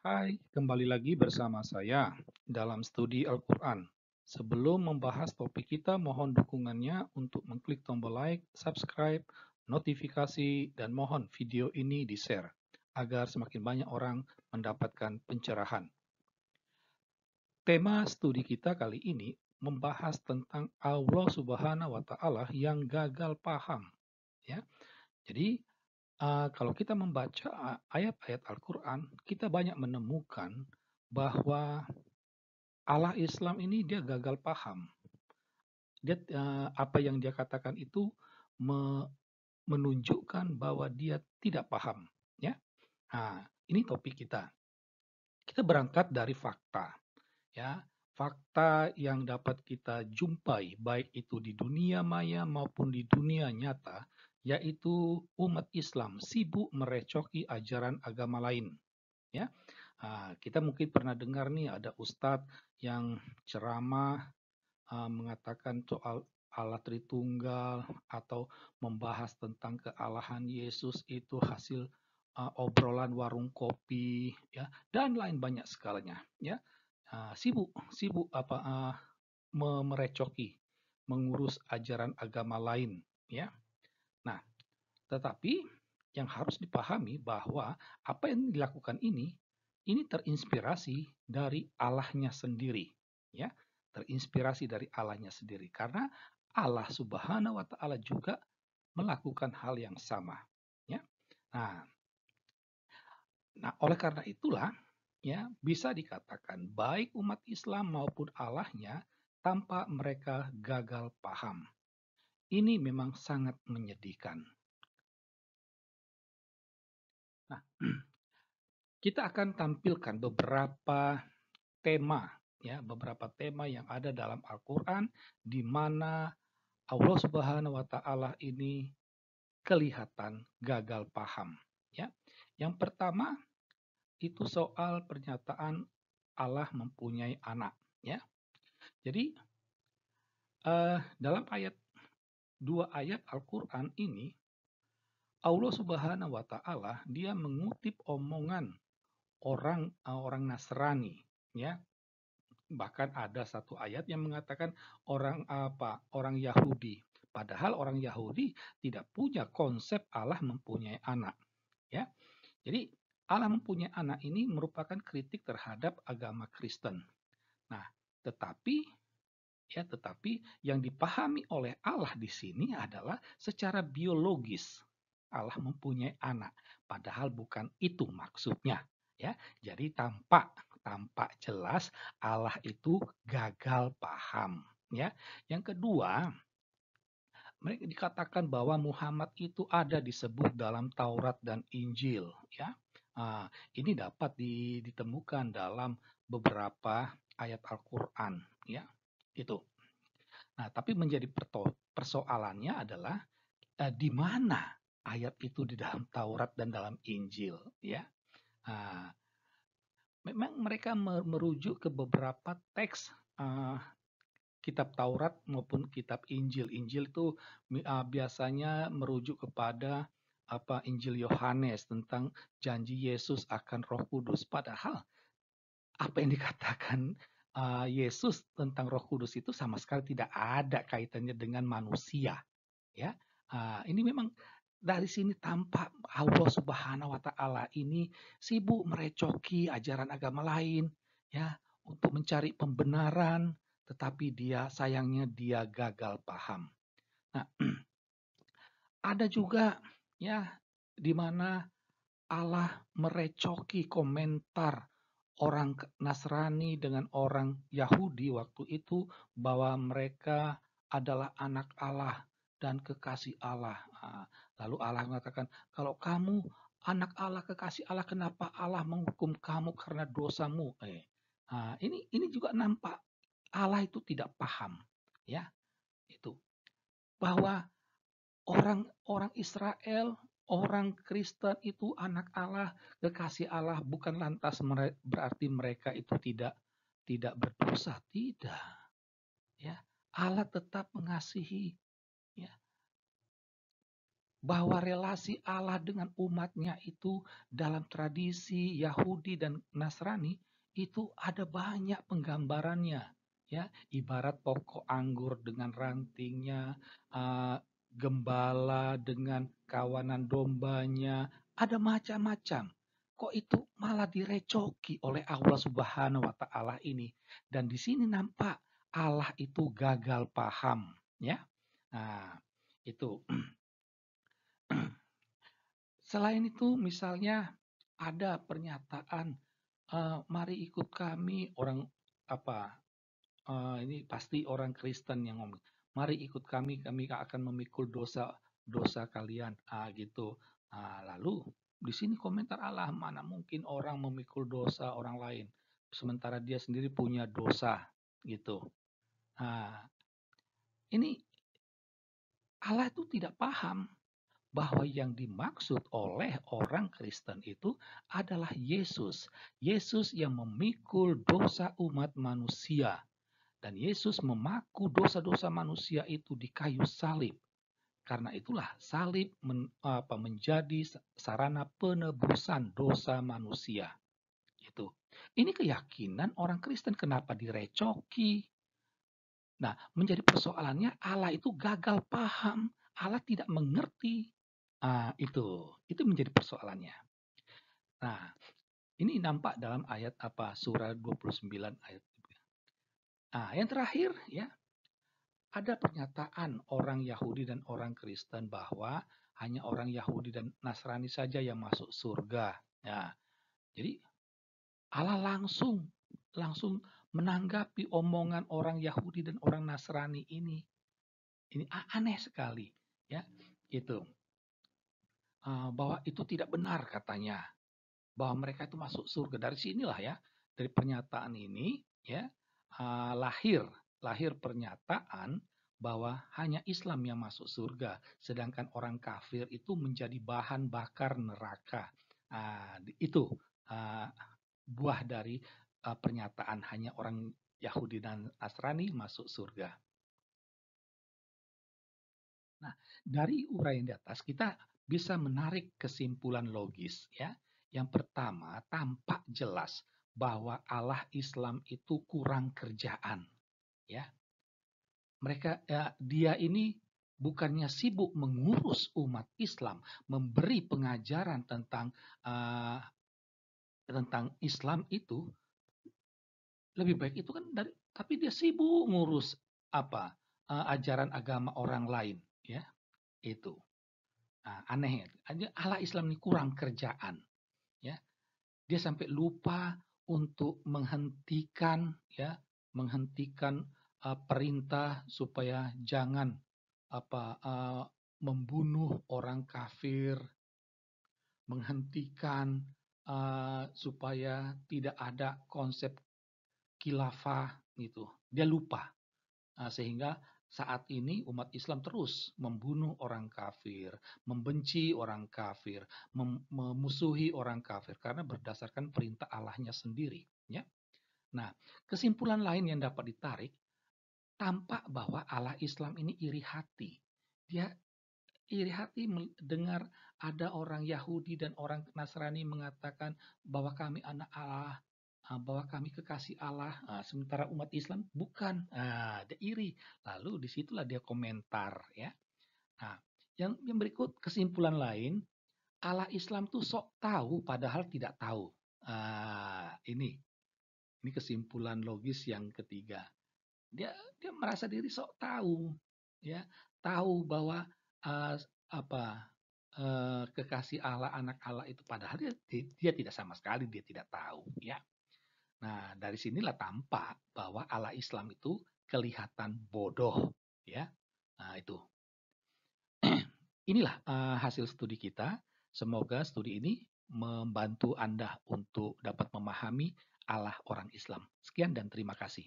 Hai, kembali lagi bersama saya dalam studi Al-Quran. Sebelum membahas topik kita, mohon dukungannya untuk mengklik tombol like, subscribe, notifikasi, dan mohon video ini di-share agar semakin banyak orang mendapatkan pencerahan. Tema studi kita kali ini membahas tentang Allah Subhanahu wa Ta'ala yang gagal paham. Ya, jadi kalau kita membaca ayat-ayat Al-Quran, kita banyak menemukan bahwa Allah Islam ini dia gagal paham. Dia apa yang dia katakan itu me- menunjukkan bahwa dia tidak paham, ya. Nah, ini topik kita. Kita berangkat dari fakta, ya. Fakta yang dapat kita jumpai baik itu di dunia maya maupun di dunia nyata, yaitu umat Islam sibuk merecoki ajaran agama lain, ya. Kita mungkin pernah dengar nih ada ustadz yang ceramah mengatakan soal Allah Tritunggal atau membahas tentang kealahan Yesus itu hasil obrolan warung kopi, ya, dan lain banyak skalanya, ya. Sibuk sibuk merecoki mengurus ajaran agama lain, ya. Nah, tetapi yang harus dipahami bahwa apa yang dilakukan ini terinspirasi dari Allahnya sendiri, ya, terinspirasi dari Allahnya sendiri karena Allah Subhanahu wa Ta'ala juga melakukan hal yang sama, ya. Nah, oleh karena itulah, ya, bisa dikatakan baik umat Islam maupun Allahnya tanpa mereka gagal paham. Ini memang sangat menyedihkan. Nah, kita akan tampilkan beberapa tema yang ada dalam Al-Quran di mana Allah Subhanahu wa Ta'ala ini kelihatan gagal paham. Ya, yang pertama itu soal pernyataan Allah mempunyai anak. Ya, jadi dalam dua ayat Al-Quran ini Allah Subhanahu wa Ta'ala dia mengutip omongan orang Nasrani, ya. Bahkan ada satu ayat yang mengatakan orang Yahudi. Padahal orang Yahudi tidak punya konsep Allah mempunyai anak, ya. Jadi Allah mempunyai anak ini merupakan kritik terhadap agama Kristen. Nah, tetapi tetapi yang dipahami oleh Allah di sini adalah secara biologis Allah mempunyai anak, padahal bukan itu maksudnya, ya. Jadi tampak jelas Allah itu gagal paham, ya. Yang kedua, mereka dikatakan bahwa Muhammad itu ada disebut dalam Taurat dan Injil, ya. Ini dapat ditemukan dalam beberapa ayat Al-Qur'an, ya. Itu. Nah, tapi menjadi persoalannya adalah di mana ayat itu di dalam Taurat dan dalam Injil, ya. Nah, memang mereka merujuk ke beberapa teks kitab Taurat maupun kitab Injil. Injil itu biasanya merujuk kepada Injil Yohanes tentang janji Yesus akan Roh Kudus. Padahal apa yang dikatakan Yesus tentang Roh Kudus itu sama sekali tidak ada kaitannya dengan manusia, ya. Ini memang dari sini tampak Allah Subhanahu wa Ta'ala ini sibuk merecoki ajaran agama lain, ya, untuk mencari pembenaran, tetapi sayangnya dia gagal paham. Nah, ada juga, ya, di mana Allah merecoki komentar orang Nasrani dengan orang Yahudi waktu itu bahwa mereka adalah anak Allah dan kekasih Allah. Lalu Allah mengatakan, kalau kamu anak Allah, kekasih Allah, kenapa Allah menghukum kamu karena dosamu? Ini juga nampak Allah itu tidak paham, ya, itu bahwa orang-orang Israel, orang Kristen itu anak Allah, kekasih Allah, bukan lantas berarti mereka itu tidak berdosa, tidak. Ya, Allah tetap mengasihi. Ya, bahwa relasi Allah dengan umatnya itu dalam tradisi Yahudi dan Nasrani itu ada banyak penggambarannya, ya, ibarat pokok anggur dengan rantingnya, uh, gembala dengan kawanan dombanya, ada macam-macam. Kok itu malah direcoki oleh Allah Subhanahu wa taala ini? Dan di sini nampak Allah itu gagal paham, ya. Nah, itu. Selain itu misalnya ada pernyataan, "Mari ikut kami," orang apa, ini pasti orang Kristen yang ngomong, "Mari ikut kami akan memikul dosa dosa kalian." Gitu. Lalu di sini komentar Allah, "Mana mungkin orang memikul dosa orang lain, sementara dia sendiri punya dosa." Gitu. Nah, ini Allah itu tidak paham bahwa yang dimaksud oleh orang Kristen itu adalah Yesus. Yesus yang memikul dosa umat manusia. Dan Yesus memaku dosa-dosa manusia itu di kayu salib. Karena itulah salib menjadi sarana penebusan dosa manusia. Itu. Ini keyakinan orang Kristen, kenapa direcoki? Nah, menjadi persoalannya Allah itu gagal paham, Allah tidak mengerti. Itu menjadi persoalannya. Nah, ini nampak dalam ayat surah 29 ayat. Yang terakhir ya, ada pernyataan orang Yahudi dan orang Kristen bahwa hanya orang Yahudi dan Nasrani saja yang masuk surga. Ya, jadi Allah langsung menanggapi omongan orang Yahudi dan orang Nasrani ini. Ini aneh sekali, ya. Itu bahwa itu tidak benar katanya, bahwa mereka itu masuk surga. Dari sinilah ya, dari pernyataan ini ya, lahir pernyataan bahwa hanya Islam yang masuk surga, sedangkan orang kafir itu menjadi bahan bakar neraka. Itu buah dari pernyataan hanya orang Yahudi dan Nasrani masuk surga. Nah, dari uraian di atas kita bisa menarik kesimpulan logis ya. Yang pertama, tampak jelas bahwa Allah Islam itu kurang kerjaan, ya. Dia ini bukannya sibuk mengurus umat Islam, memberi pengajaran tentang Islam itu, lebih baik itu kan tapi dia sibuk ngurus ajaran agama orang lain, ya. Itu. Aneh, Allah Islam ini kurang kerjaan, ya. Dia sampai lupa untuk menghentikan perintah supaya jangan membunuh orang kafir, menghentikan supaya tidak ada konsep khilafah gitu. Dia lupa. Sehingga saat ini umat Islam terus membunuh orang kafir, membenci orang kafir, memusuhi orang kafir karena berdasarkan perintah Allahnya sendiri. Ya. Nah, kesimpulan lain yang dapat ditarik, tampak bahwa Allah Islam ini iri hati. Dia iri hati mendengar ada orang Yahudi dan orang Nasrani mengatakan bahwa kami anak Allah, bahwa kami kekasih Allah, sementara umat Islam bukan. Dia iri. Lalu disitulah dia komentar, ya. Nah, yang berikut kesimpulan lain, Allah Islam tuh sok tahu padahal tidak tahu. Ini kesimpulan logis yang ketiga. Dia merasa diri sok tahu, ya, tahu bahwa uh, apa kekasih Allah, anak Allah itu, padahal dia tidak sama sekali, dia tidak tahu, ya. Nah, dari sinilah tampak bahwa Allah Islam itu kelihatan bodoh, ya. Nah, itu. Inilah hasil studi kita. Semoga studi ini membantu Anda untuk dapat memahami Allah orang Islam. Sekian dan terima kasih.